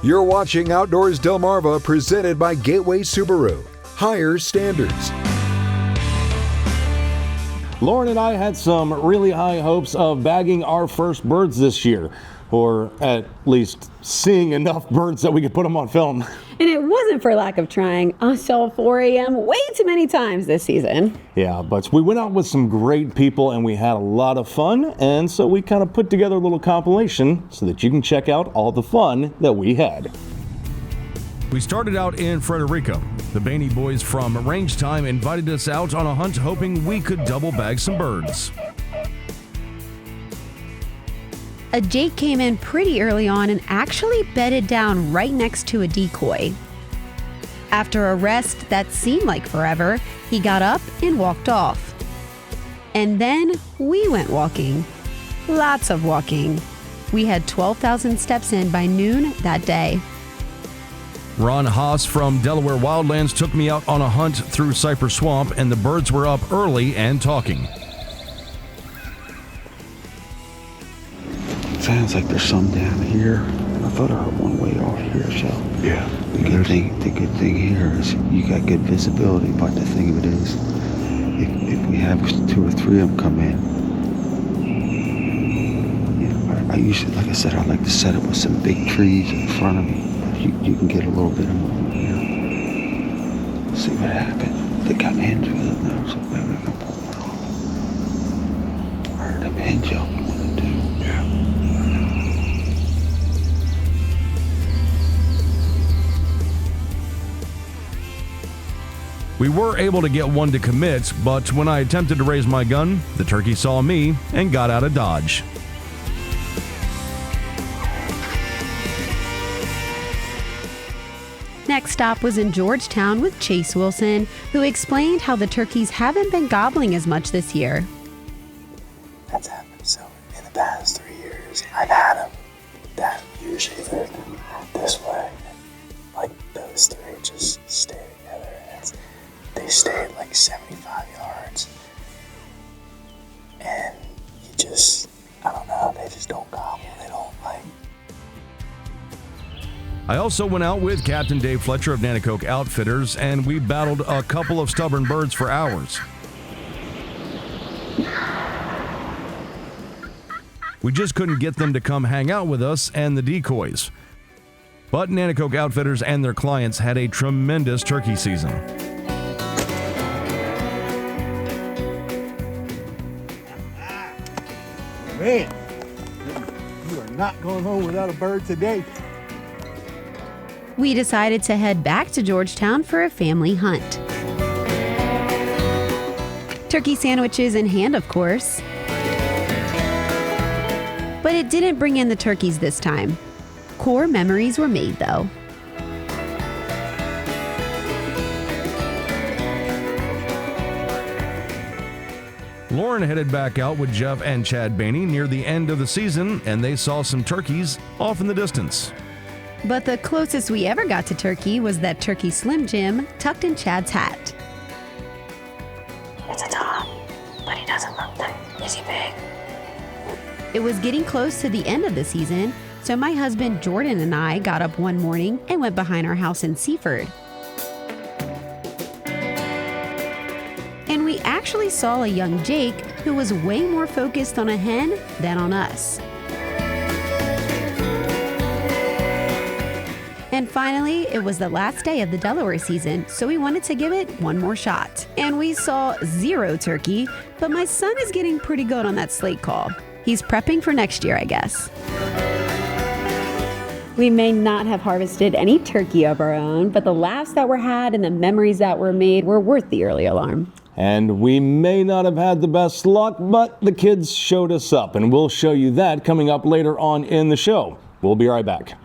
You're watching Outdoors Delmarva, presented by Gateway Subaru. Higher standards. Lauren and I had some really high hopes of bagging our first birds this year, or at least seeing enough birds that we could put them on film. And it wasn't for lack of trying. I saw 4 a.m. way too many times this season. Yeah, but we went out with some great people and we had a lot of fun, and so we kind of put together a little compilation so that you can check out all the fun that we had. We started out in Frederica. The Bainey boys from Range Time invited us out on a hunt, hoping we could double bag some birds. A Jake came in pretty early on and actually bedded down right next to a decoy. After a rest that seemed like forever, he got up and walked off. And then we went walking. Lots of walking. We had 12,000 steps in by noon that day. Ron Haas from Delaware Wildlands took me out on a hunt through Cypress Swamp, and the birds were up early and talking. Sounds like there's some down here. I thought I heard one way off here, so yeah. The good thing here is you got good visibility. But the thing of it is, if we have 2 or 3 of them come in, you know, I usually, like I said, I like to set up with some big trees in front of me. You can get a little bit of movement here. See what happens. They got hens with it now, so maybe we can pull one off. I heard them hens jumping with it too. Yeah. We were able to get one to commit, but when I attempted to raise my gun, the turkey saw me and got out of dodge. Next stop was in Georgetown with Chase Wilson, who explained how the turkeys haven't been gobbling as much this year. That's happened. So in the past 3 years, I've had them that usually they're this way. Like those 3 just stay together. And they stay at like 75 yards. And you just, I don't know, they just don't gobble. They don't like. I also went out with Captain Dave Fletcher of Nanticoke Outfitters, and we battled a couple of stubborn birds for hours. We just couldn't get them to come hang out with us and the decoys. But Nanticoke Outfitters and their clients had a tremendous turkey season. Man, you are not going home without a bird today. We decided to head back to Georgetown for a family hunt. Turkey sandwiches in hand, of course. But it didn't bring in the turkeys this time. Core memories were made, though. Lauren headed back out with Jeff and Chad Bainey near the end of the season, and they saw some turkeys off in the distance. But the closest we ever got to turkey was that turkey Slim Jim tucked in Chad's hat. It's a Tom, but he doesn't look that. Is he big? It was getting close to the end of the season, so my husband Jordan and I got up one morning and went behind our house in Seaford. And we actually saw a young Jake who was way more focused on a hen than on us. And finally, it was the last day of the Delaware season, so we wanted to give it one more shot. And we saw 0 turkey, but my son is getting pretty good on that slate call. He's prepping for next year, I guess. We may not have harvested any turkey of our own, but the laughs that were had and the memories that were made were worth the early alarm. And we may not have had the best luck, but the kids showed us up, and we'll show you that coming up later on in the show. We'll be right back.